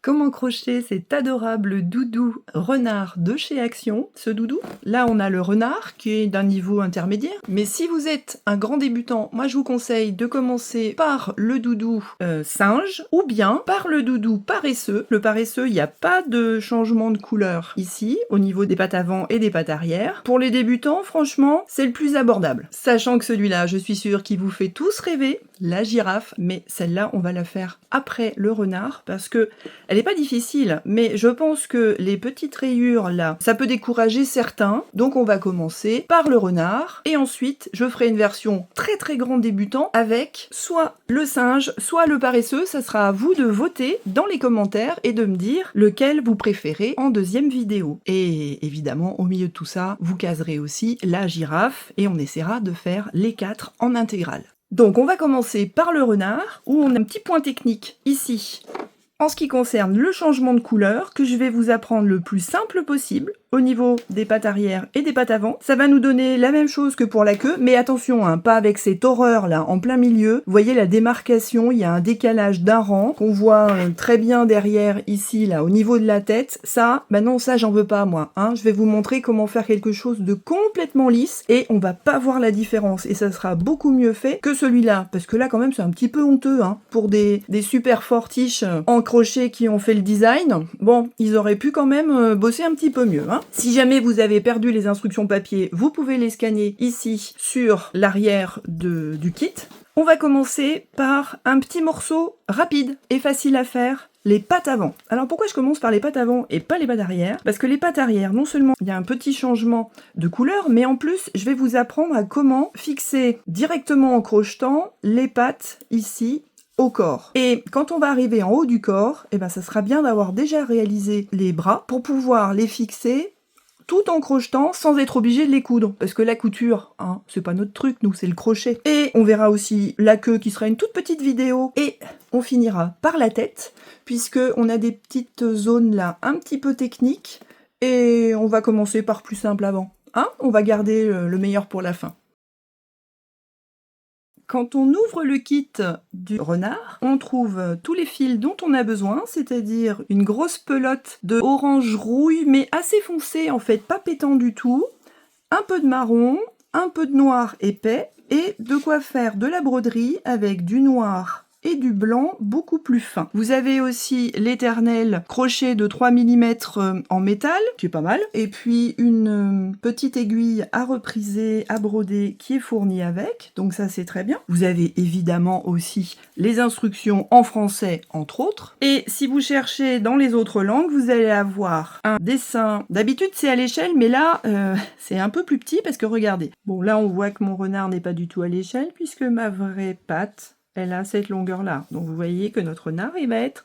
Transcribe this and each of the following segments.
Comment crocheter cet adorable doudou renard de chez Action. Ce doudou, là on a le renard qui est d'un niveau intermédiaire, mais si vous êtes un grand débutant, moi je vous conseille de commencer par le doudou singe ou bien par le doudou paresseux. Le paresseux, il n'y a pas de changement de couleur ici au niveau des pattes avant et des pattes arrière. Pour les débutants, franchement, c'est le plus abordable. Sachant que celui-là, je suis sûre qu'il vous fait tous rêver, la girafe, mais celle-là on va la faire après le renard parce que elle est pas difficile, mais je pense que les petites rayures là, ça peut décourager certains. Donc on va commencer par le renard et ensuite je ferai une version très très grande débutant avec soit le singe, soit le paresseux. Ça sera à vous de voter dans les commentaires et de me dire lequel vous préférez en deuxième vidéo. Et évidemment, au milieu de tout ça, vous caserez aussi la girafe et on essaiera de faire les 4 en intégrale. Donc on va commencer par le renard où on a un petit point technique ici. En ce qui concerne le changement de couleur, que je vais vous apprendre le plus simple possible, au niveau des pattes arrière et des pattes avant, ça va nous donner la même chose que pour la queue, mais attention, hein, pas avec cette horreur là en plein milieu. Vous voyez la démarcation, il y a un décalage d'un rang, qu'on voit très bien derrière ici, là, au niveau de la tête. Ça, bah non, ça j'en veux pas moi. Hein. Je vais vous montrer comment faire quelque chose de complètement lisse, et on va pas voir la différence, et ça sera beaucoup mieux fait que celui-là, parce que là quand même c'est un petit peu honteux, hein, pour des super fortiches en crochet qui ont fait le design. Bon, ils auraient pu quand même bosser un petit peu mieux, hein. Si jamais vous avez perdu les instructions papier, vous pouvez les scanner ici sur l'arrière du kit. On va commencer par un petit morceau rapide et facile à faire, les pattes avant. Alors pourquoi je commence par les pattes avant et pas les pattes arrière? Parce que les pattes arrière, non seulement il y a un petit changement de couleur, mais en plus je vais vous apprendre à comment fixer directement en crochetant les pattes ici au corps. Et quand on va arriver en haut du corps, eh ben ça sera bien d'avoir déjà réalisé les bras pour pouvoir les fixer tout en crochetant sans être obligé de les coudre. Parce que la couture, hein, c'est pas notre truc, nous, c'est le crochet. Et on verra aussi la queue qui sera une toute petite vidéo. Et on finira par la tête, puisque on a des petites zones là un petit peu techniques. Et on va commencer par plus simple avant. Hein, on va garder le meilleur pour la fin. Quand on ouvre le kit du renard, on trouve tous les fils dont on a besoin, c'est-à-dire une grosse pelote de orange rouille, mais assez foncé en fait, pas pétant du tout, un peu de marron, un peu de noir épais, et de quoi faire de la broderie avec du noir et du blanc beaucoup plus fin. Vous avez aussi l'éternel crochet de 3 mm en métal, qui est pas mal, et puis une petite aiguille à repriser, à broder, qui est fournie avec, donc ça c'est très bien. Vous avez évidemment aussi les instructions en français, entre autres, et si vous cherchez dans les autres langues, vous allez avoir un dessin, d'habitude c'est à l'échelle, mais là c'est un peu plus petit, parce que regardez, bon là on voit que mon renard n'est pas du tout à l'échelle, puisque ma vraie patte, elle a cette longueur-là. Donc vous voyez que notre renard, il va être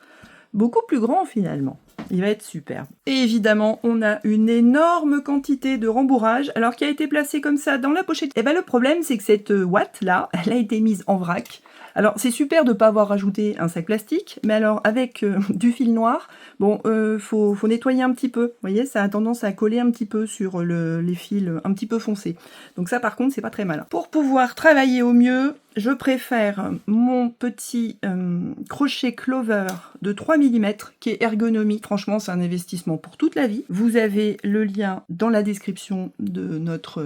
beaucoup plus grand finalement. Il va être superbe. Et évidemment, on a une énorme quantité de rembourrage, alors qui a été placée comme ça dans la pochette. Et bien le problème, c'est que cette ouate-là, elle a été mise en vrac. Alors c'est super de ne pas avoir rajouté un sac plastique, mais alors avec du fil noir, bon, faut nettoyer un petit peu. Vous voyez, ça a tendance à coller un petit peu sur les fils un petit peu foncés. Donc ça par contre, c'est pas très malin. Pour pouvoir travailler au mieux, je préfère mon petit crochet clover de 3 mm qui est ergonomique. Franchement, c'est un investissement pour toute la vie. Vous avez le lien dans la description de notre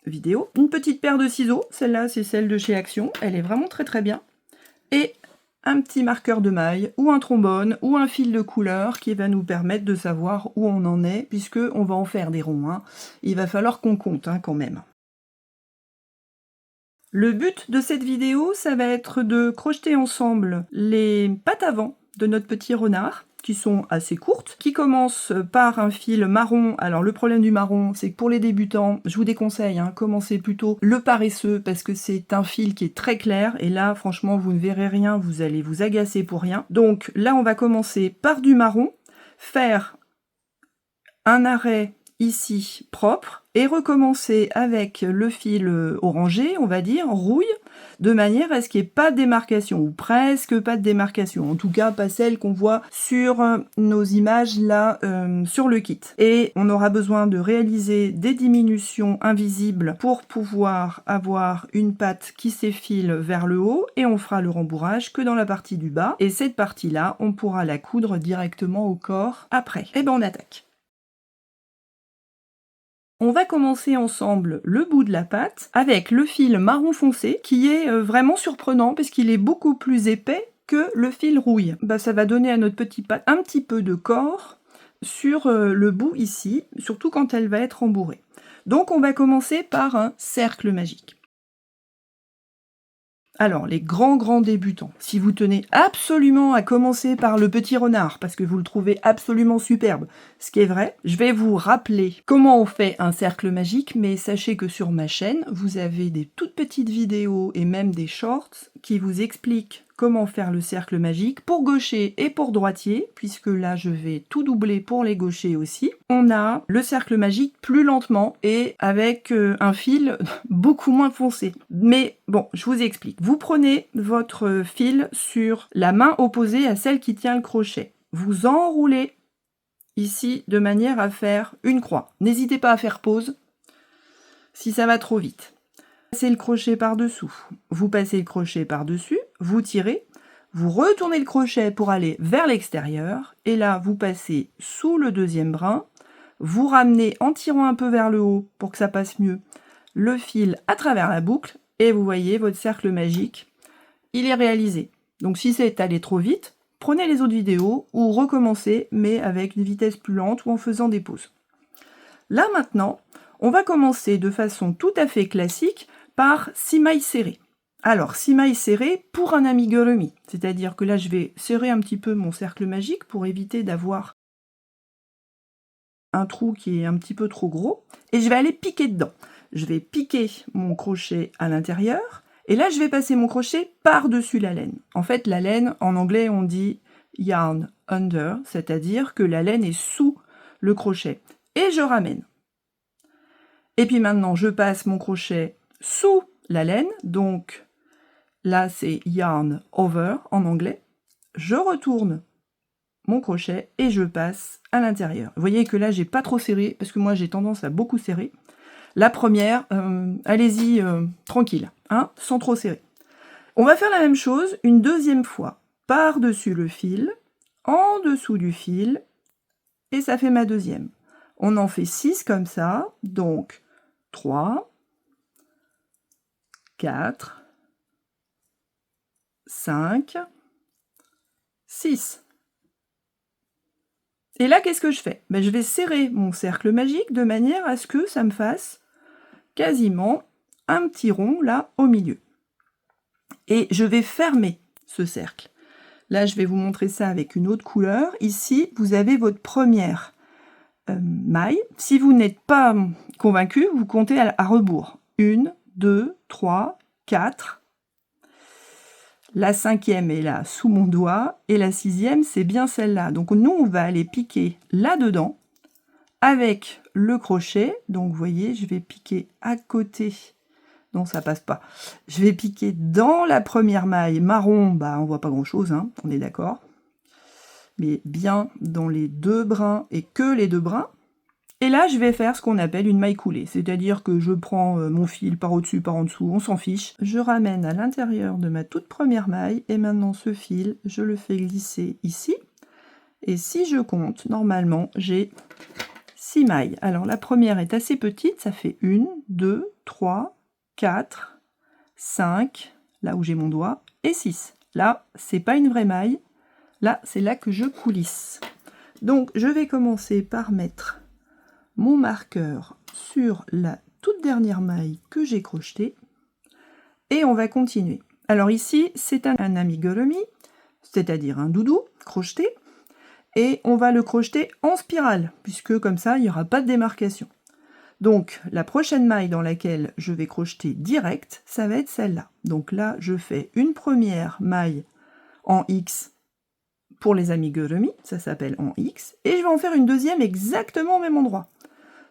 vidéo. Une petite paire de ciseaux, celle-là c'est celle de chez Action, elle est vraiment très très bien. Et un petit marqueur de maille, ou un trombone, ou un fil de couleur qui va nous permettre de savoir où on en est, puisque on va en faire des ronds. Hein. Il va falloir qu'on compte quand même. Le but de cette vidéo, ça va être de crocheter ensemble les pattes avant de notre petit renard, qui sont assez courtes, qui commencent par un fil marron. Alors le problème du marron, c'est que pour les débutants, je vous déconseille, hein, commencez plutôt le paresseux, parce que c'est un fil qui est très clair, et là franchement vous ne verrez rien, vous allez vous agacer pour rien. Donc là on va commencer par du marron, faire un arrêt ici propre, et recommencer avec le fil orangé, on va dire, rouille, de manière à ce qu'il n'y ait pas de démarcation, ou presque pas de démarcation, en tout cas pas celle qu'on voit sur nos images là sur le kit. Et on aura besoin de réaliser des diminutions invisibles pour pouvoir avoir une patte qui s'effile vers le haut, et on fera le rembourrage que dans la partie du bas, et cette partie-là, on pourra la coudre directement au corps après. Et ben on attaque. On va commencer ensemble le bout de la patte avec le fil marron foncé qui est vraiment surprenant parce qu'il est beaucoup plus épais que le fil rouille. Ça va donner à notre petite patte un petit peu de corps sur le bout ici, surtout quand elle va être rembourrée. Donc on va commencer par un cercle magique. Alors, les grands débutants, si vous tenez absolument à commencer par le petit renard, parce que vous le trouvez absolument superbe, ce qui est vrai, je vais vous rappeler comment on fait un cercle magique, mais sachez que sur ma chaîne, vous avez des toutes petites vidéos et même des shorts qui vous expliquent comment faire le cercle magique pour gaucher et pour droitier, puisque là je vais tout doubler pour les gauchers aussi. On a le cercle magique plus lentement et avec un fil beaucoup moins foncé. Mais bon, je vous explique. Vous prenez votre fil sur la main opposée à celle qui tient le crochet. Vous enroulez ici de manière à faire une croix. N'hésitez pas à faire pause si ça va trop vite. Passez le crochet par-dessous, vous passez le crochet par-dessus, vous tirez, vous retournez le crochet pour aller vers l'extérieur, et là vous passez sous le deuxième brin, vous ramenez en tirant un peu vers le haut pour que ça passe mieux, le fil à travers la boucle, et vous voyez votre cercle magique, il est réalisé. Donc si c'est allé trop vite, prenez les autres vidéos ou recommencez, mais avec une vitesse plus lente ou en faisant des pauses. Là maintenant, on va commencer de façon tout à fait classique par 6 mailles serrées. Alors, 6 mailles serrées pour un amigurumi, c'est-à-dire que là je vais serrer un petit peu mon cercle magique pour éviter d'avoir un trou qui est un petit peu trop gros, et je vais aller piquer dedans. Je vais piquer mon crochet à l'intérieur, et là je vais passer mon crochet par-dessus la laine. En fait, la laine, en anglais on dit yarn under, c'est-à-dire que la laine est sous le crochet. Et je ramène. Et puis maintenant, je passe mon crochet sous la laine, donc là c'est yarn over en anglais. Je retourne mon crochet et je passe à l'intérieur. Vous voyez que là, j'ai pas trop serré, parce que moi j'ai tendance à beaucoup serrer. La première, allez-y tranquille, hein, sans trop serrer. On va faire la même chose une deuxième fois, par-dessus le fil, en dessous du fil, et ça fait ma deuxième. On en fait 6 comme ça, donc 3, 4, 5, 6. Et là, qu'est-ce que je fais? Je vais serrer mon cercle magique de manière à ce que ça me fasse quasiment un petit rond là au milieu. Et je vais fermer ce cercle. Là, je vais vous montrer ça avec une autre couleur. Ici, vous avez votre première maille. Si vous n'êtes pas convaincu, vous comptez à rebours. 1, 2, 3, 4. La 5e est là sous mon doigt et la 6e c'est bien celle-là. Donc nous on va aller piquer là-dedans avec le crochet. Donc vous voyez, je vais piquer à côté. Non, ça passe pas. Je vais piquer dans la première maille marron, on voit pas grand-chose, hein, on est d'accord. Mais bien dans les deux brins et que les deux brins. Et là, je vais faire ce qu'on appelle une maille coulée, c'est-à-dire que je prends mon fil par au-dessus, par en dessous, on s'en fiche. Je ramène à l'intérieur de ma toute première maille, et maintenant ce fil, je le fais glisser ici. Et si je compte, normalement, j'ai 6 mailles. Alors la première est assez petite, ça fait 1, 2, 3, 4, 5, là où j'ai mon doigt, et 6. Là, c'est pas une vraie maille, là, c'est là que je coulisse. Donc, je vais commencer par mettre mon marqueur sur la toute dernière maille que j'ai crochetée et on va continuer. Alors ici c'est un amigurumi, c'est-à-dire un doudou crocheté, et on va le crocheter en spirale puisque comme ça il n'y aura pas de démarcation. Donc la prochaine maille dans laquelle je vais crocheter direct, ça va être celle-là. Donc là je fais une première maille en X pour les amigurumi, ça s'appelle en X, et je vais en faire une deuxième exactement au même endroit.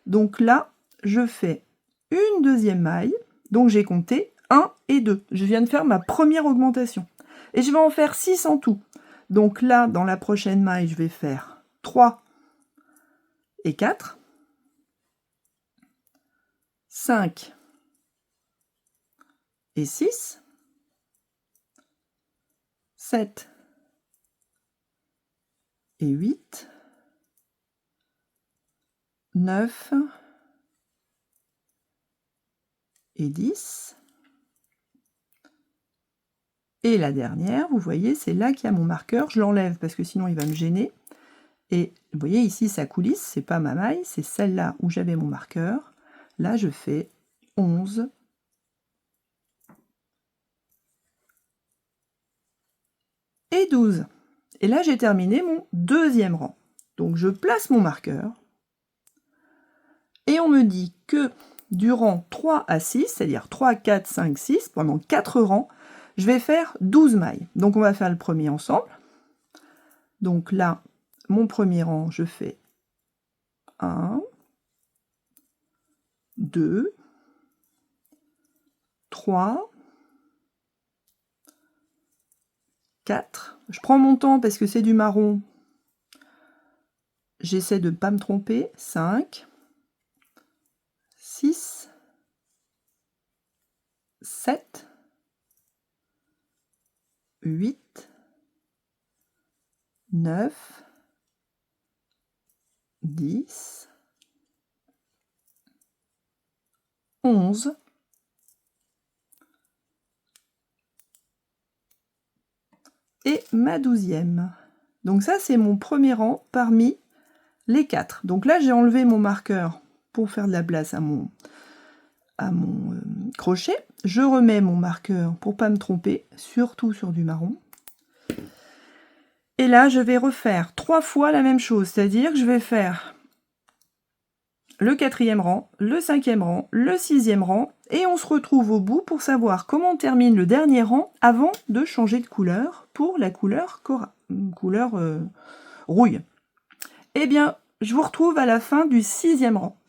Donc là, je fais une deuxième maille, donc j'ai compté 1 et 2. Je viens de faire ma première augmentation. Et je vais en faire 6 en tout. Donc là, dans la prochaine maille, je vais faire 3 et 4, 5 et 6, 7 et 8, 9 et 10. Et la dernière, vous voyez, c'est là qu'il y a mon marqueur. Je l'enlève parce que sinon il va me gêner. Et vous voyez ici, ça coulisse, c'est pas ma maille, c'est celle-là où j'avais mon marqueur. Là, je fais 11 et 12. Et là, j'ai terminé mon deuxième rang. Donc, je place mon marqueur. Et on me dit que du rang 3 à 6, c'est-à-dire 3, 4, 5, 6, pendant 4 rangs, je vais faire 12 mailles. Donc, on va faire le premier ensemble. Donc là, mon premier rang, je fais 1, 2, 3, 4. Je prends mon temps parce que c'est du marron. J'essaie de ne pas me tromper. 5, 6, 7, 8, 9, 10, 11, et ma 12e. Donc ça, c'est mon premier rang parmi les 4. Donc là, j'ai enlevé mon marqueur pour faire de la place à mon crochet. Je remets mon marqueur pour pas me tromper, surtout sur du marron. Et là, je vais refaire 3 fois la même chose, c'est-à-dire que je vais faire le 4e rang, le 5e rang, le 6e rang, et on se retrouve au bout pour savoir comment on termine le dernier rang avant de changer de couleur pour la couleur rouille. Eh bien, je vous retrouve à la fin du 6e rang.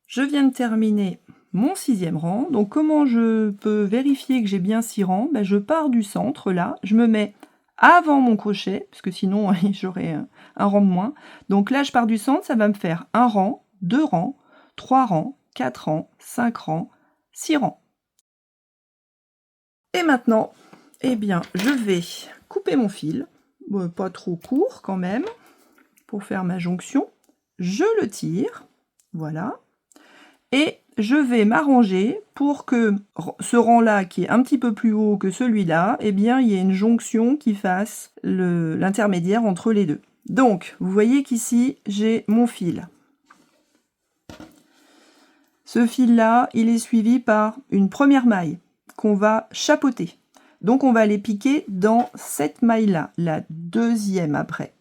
Je viens de terminer mon 6e rang. Donc, comment je peux vérifier que j'ai bien 6 rangs? Je pars du centre, là, je me mets avant mon crochet, parce que sinon, j'aurai un rang de moins. Donc là, je pars du centre, ça va me faire un rang, 2 rangs, 3 rangs, 4 rangs, 5 rangs, 6 rangs. Et maintenant, eh bien, je vais couper mon fil, pas trop court quand même, pour faire ma jonction. Je le tire, voilà, et je vais m'arranger pour que ce rang-là, qui est un petit peu plus haut que celui-là, eh bien, il y ait une jonction qui fasse l'intermédiaire entre les deux. Donc, vous voyez qu'ici, j'ai mon fil. Ce fil-là, il est suivi par une première maille qu'on va chapeauter. Donc, on va aller piquer dans cette maille-là, la deuxième après.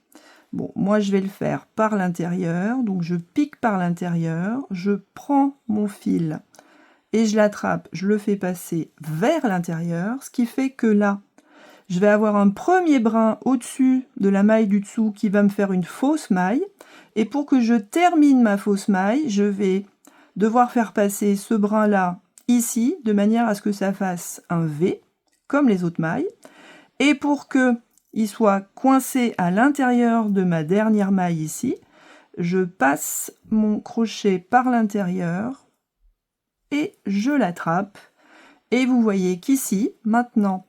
Bon, moi, je vais le faire par l'intérieur. Donc, je pique par l'intérieur. Je prends mon fil et je l'attrape. Je le fais passer vers l'intérieur. Ce qui fait que là, je vais avoir un premier brin au-dessus de la maille du dessous qui va me faire une fausse maille. Et pour que je termine ma fausse maille, je vais devoir faire passer ce brin-là ici, de manière à ce que ça fasse un V, comme les autres mailles. Et pour que il soit coincé à l'intérieur de ma dernière maille ici, je passe mon crochet par l'intérieur et je l'attrape. Et vous voyez qu'ici, maintenant,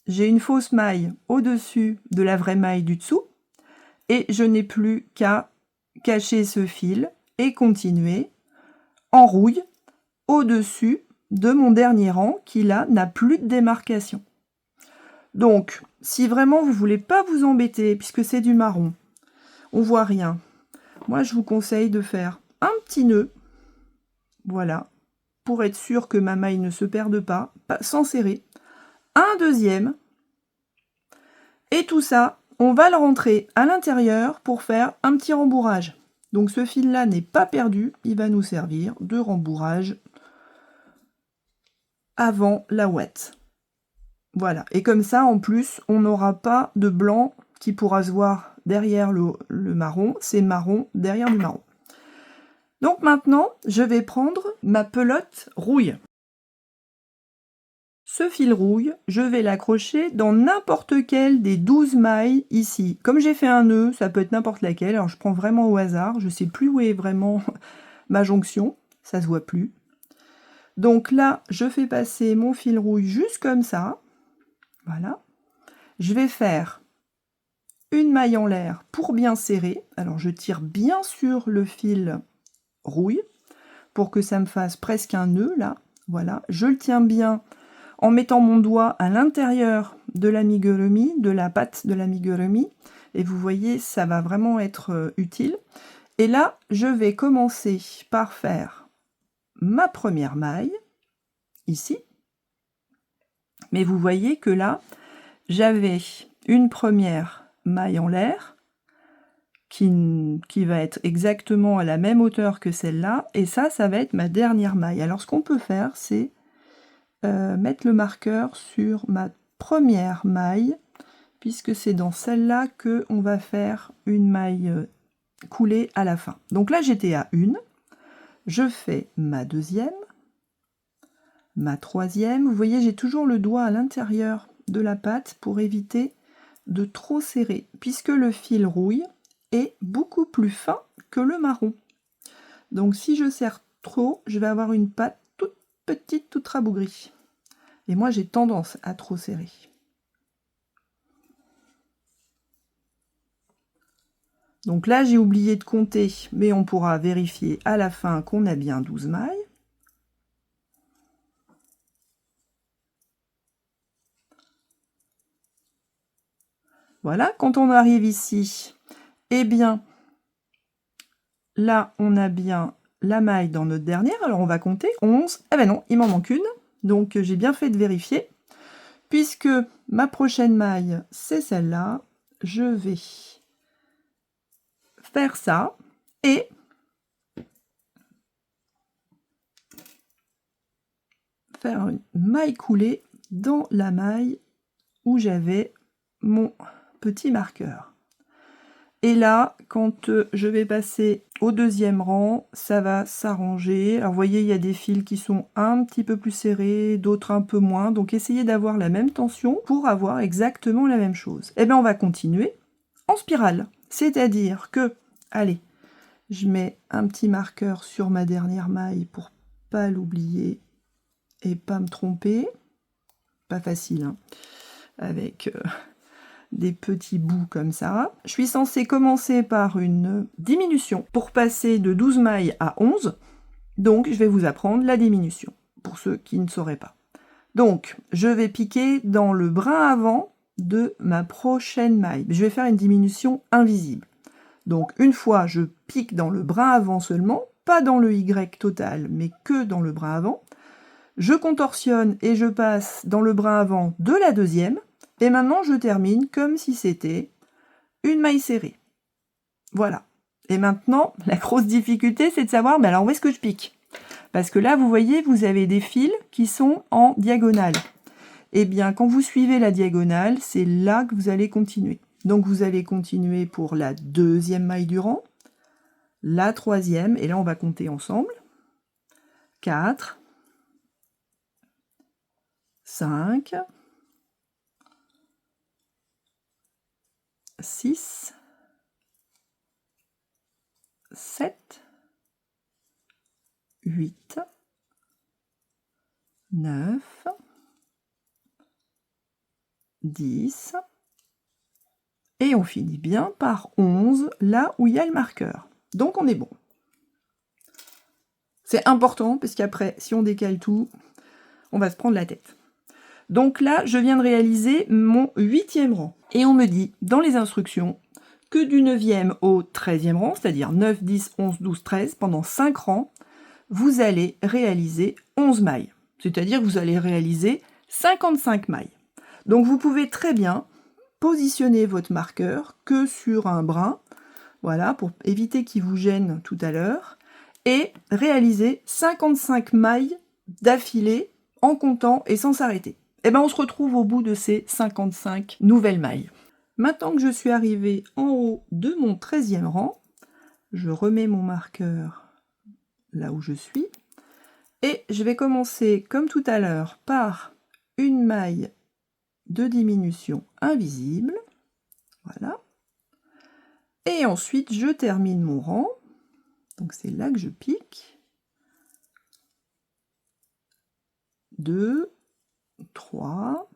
j'ai une fausse maille au-dessus de la vraie maille du dessous et je n'ai plus qu'à cacher ce fil et continuer en rouille au-dessus de mon dernier rang qui là n'a plus de démarcation. Donc, si vraiment vous ne voulez pas vous embêter, puisque c'est du marron, on voit rien, moi je vous conseille de faire un petit nœud, voilà, pour être sûr que ma maille ne se perde pas, sans serrer, un deuxième, et tout ça, on va le rentrer à l'intérieur pour faire un petit rembourrage. Donc ce fil-là n'est pas perdu, il va nous servir de rembourrage avant la ouate. Voilà, et comme ça, en plus, on n'aura pas de blanc qui pourra se voir derrière le marron, c'est marron derrière du marron. Donc maintenant, je vais prendre ma pelote rouille. Ce fil rouille, je vais l'accrocher dans n'importe quelle des 12 mailles ici. Comme j'ai fait un nœud, ça peut être n'importe laquelle, alors je prends vraiment au hasard, je ne sais plus où est vraiment ma jonction, ça se voit plus. Donc là, je fais passer mon fil rouille juste comme ça, voilà. Je vais faire une maille en l'air pour bien serrer, alors je tire bien sur le fil rouille, pour que ça me fasse presque un nœud là, voilà. Je le tiens bien en mettant mon doigt à l'intérieur de l'amigurumi, de la patte de l'amigurumi, et vous voyez, ça va vraiment être utile. Et là, je vais commencer par faire ma première maille, ici. Mais vous voyez que là, j'avais une première maille en l'air, qui va être exactement à la même hauteur que celle-là, et ça va être ma dernière maille. Alors ce qu'on peut faire, c'est mettre le marqueur sur ma première maille, puisque c'est dans celle-là que on va faire une maille coulée à la fin. Donc là j'étais à une, je fais ma deuxième, ma troisième, vous voyez j'ai toujours le doigt à l'intérieur de la patte pour éviter de trop serrer, puisque le fil rouille est beaucoup plus fin que le marron. Donc si je serre trop, je vais avoir une patte toute petite, toute rabougrie. Et moi, j'ai tendance à trop serrer. Donc là, j'ai oublié de compter, mais on pourra vérifier à la fin qu'on a bien 12 mailles. Voilà, quand on arrive ici, eh bien, là, on a bien la maille dans notre dernière. Alors, on va compter 11. Eh ben non, il m'en manque une. Donc, j'ai bien fait de vérifier. Puisque ma prochaine maille, c'est celle-là, je vais faire ça et faire une maille coulée dans la maille où j'avais mon petit marqueur. Et là, quand je vais passer au deuxième rang, ça va s'arranger. Alors vous voyez, il y a des fils qui sont un petit peu plus serrés, d'autres un peu moins. Donc essayez d'avoir la même tension pour avoir exactement la même chose. Et bien on va continuer en spirale. C'est-à-dire que, allez, je mets un petit marqueur sur ma dernière maille pour pas l'oublier et pas me tromper. Pas facile, hein, avec des petits bouts comme ça. Je suis censée commencer par une diminution pour passer de 12 mailles à 11. Donc, je vais vous apprendre la diminution, pour ceux qui ne sauraient pas. Donc, je vais piquer dans le brin avant de ma prochaine maille. Je vais faire une diminution invisible. Donc, une fois, je pique dans le brin avant seulement, pas dans le Y total, mais que dans le brin avant. Je contorsionne et je passe dans le brin avant de la deuxième. Et maintenant, je termine comme si c'était une maille serrée. Voilà. Et maintenant, la grosse difficulté, c'est de savoir, mais alors où est-ce que je pique? Parce que là, vous voyez, vous avez des fils qui sont en diagonale. Eh bien, quand vous suivez la diagonale, c'est là que vous allez continuer. Donc, vous allez continuer pour la deuxième maille du rang, la troisième, et là, on va compter ensemble. 4, 5, 6, 7, 8, 9, 10, et on finit bien par 11, là où il y a le marqueur. Donc on est bon. C'est important, parce qu'après, si on décale tout, on va se prendre la tête. Donc là, je viens de réaliser mon 8e rang. Et on me dit, dans les instructions, que du 9e au 13e rang, c'est-à-dire 9, 10, 11, 12, 13, pendant 5 rangs, vous allez réaliser 11 mailles. C'est-à-dire que vous allez réaliser 55 mailles. Donc vous pouvez très bien positionner votre marqueur que sur un brin, voilà, pour éviter qu'il vous gêne tout à l'heure, et réaliser 55 mailles d'affilée en comptant et sans s'arrêter. Et bien on se retrouve au bout de ces 55 nouvelles mailles. Maintenant que je suis arrivée en haut de mon 13e rang, je remets mon marqueur là où je suis. Et je vais commencer, comme tout à l'heure, par une maille de diminution invisible. Voilà. Et ensuite, je termine mon rang. Donc, c'est là que je pique. 2, 3,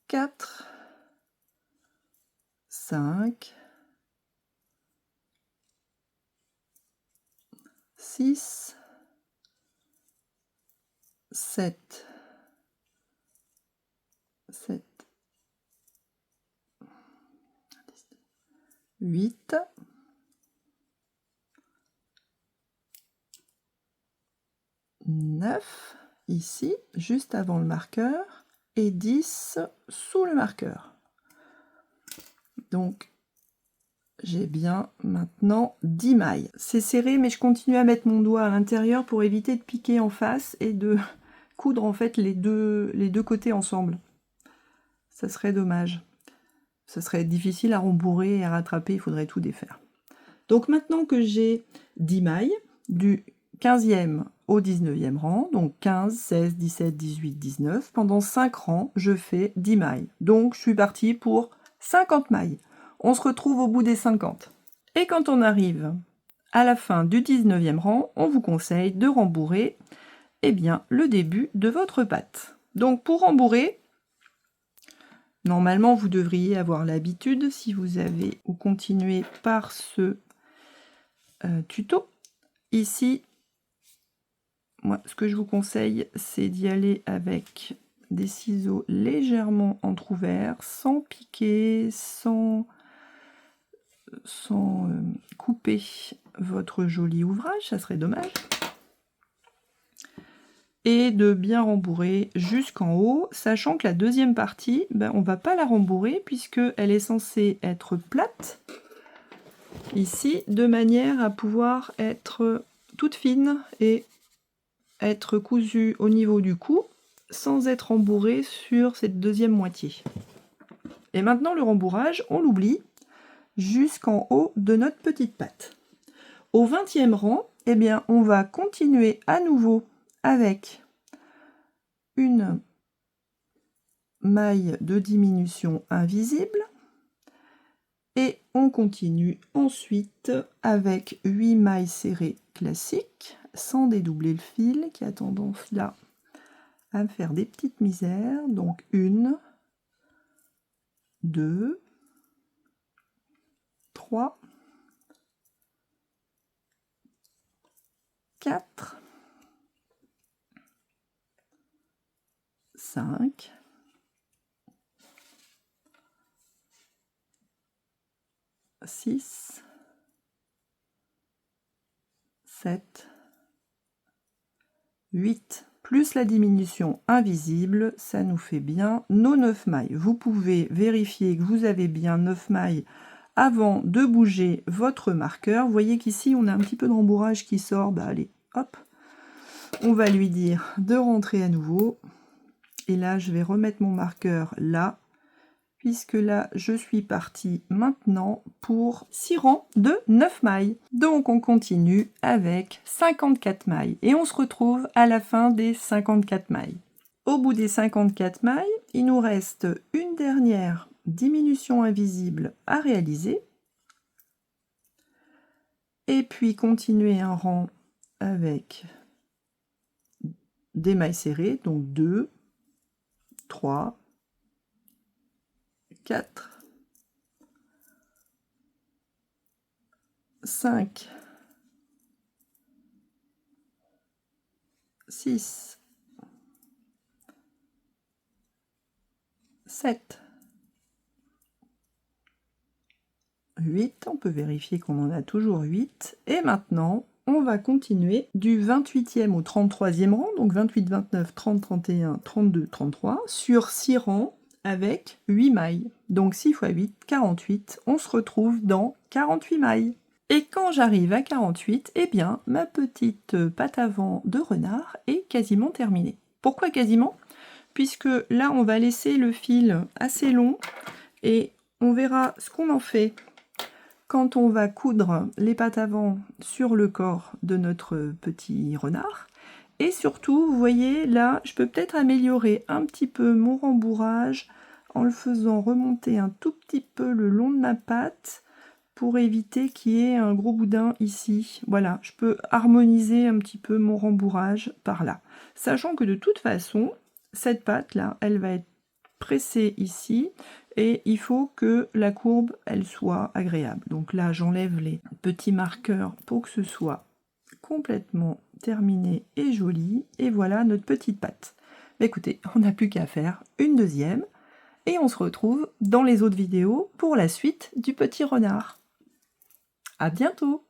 4, 5, 6, 7, 8, 9, ici, juste avant le marqueur, et 10 sous le marqueur. Donc, j'ai bien maintenant 10 mailles. C'est serré, mais je continue à mettre mon doigt à l'intérieur pour éviter de piquer en face et de coudre en fait les deux côtés ensemble. Ça serait dommage. Ça serait difficile à rembourrer et à rattraper, il faudrait tout défaire. Donc maintenant que j'ai 10 mailles, du 15e au 19e rang, donc 15, 16, 17, 18, 19, pendant 5 rangs, je fais 10 mailles. Donc je suis partie pour 50 mailles. On se retrouve au bout des 50. Et quand on arrive à la fin du 19e rang, on vous conseille de rembourrer le début de votre patte. Donc pour rembourrer, normalement vous devriez avoir l'habitude, si vous avez ou continué par ce tuto. Ici, moi, ce que je vous conseille, c'est d'y aller avec des ciseaux légèrement entrouverts, sans piquer, sans couper votre joli ouvrage, ça serait dommage. Et de bien rembourrer jusqu'en haut, sachant que la deuxième partie, on ne va pas la rembourrer puisqu'elle est censée être plate, ici, de manière à pouvoir être toute fine et être cousue au niveau du cou, sans être rembourrée sur cette deuxième moitié. Et maintenant, le rembourrage, on l'oublie, jusqu'en haut de notre petite patte. Au 20e rang, on va continuer à nouveau avec une maille de diminution invisible et on continue ensuite avec 8 mailles serrées classiques sans dédoubler le fil qui a tendance là à me faire des petites misères. Donc 1, 2, 3, 4, 5, 6, 7, 8, plus la diminution invisible, ça nous fait bien nos 9 mailles. Vous pouvez vérifier que vous avez bien 9 mailles avant de bouger votre marqueur. Vous voyez qu'ici, on a un petit peu de rembourrage qui sort. Allez, hop, on va lui dire de rentrer à nouveau. Et là, je vais remettre mon marqueur là, puisque là, je suis partie maintenant pour 6 rangs de 9 mailles. Donc, on continue avec 54 mailles. Et on se retrouve à la fin des 54 mailles. Au bout des 54 mailles, il nous reste une dernière diminution invisible à réaliser. Et puis, continuer un rang avec des mailles serrées. Donc, 2, 3, 4, 5, 6, 7, 8, on peut vérifier qu'on en a toujours 8. Et maintenant, on va continuer du 28e au 33e rang, donc 28, 29, 30, 31, 32, 33, sur 6 rangs avec 8 mailles. Donc 6 x 8, 48, on se retrouve dans 48 mailles. Et quand j'arrive à 48, ma petite patte avant de renard est quasiment terminée. Pourquoi quasiment? Puisque là, on va laisser le fil assez long et on verra ce qu'on en fait quand on va coudre les pattes avant sur le corps de notre petit renard. Et surtout, vous voyez, là, je peux peut-être améliorer un petit peu mon rembourrage en le faisant remonter un tout petit peu le long de ma patte pour éviter qu'il y ait un gros boudin ici. Voilà, je peux harmoniser un petit peu mon rembourrage par là. Sachant que de toute façon, cette patte-là, elle va être pressée ici et il faut que la courbe, elle soit agréable. Donc là, j'enlève les petits marqueurs pour que ce soit complètement terminé et joli. Et voilà notre petite patte. Écoutez, on n'a plus qu'à faire une deuxième et on se retrouve dans les autres vidéos pour la suite du petit renard. À bientôt!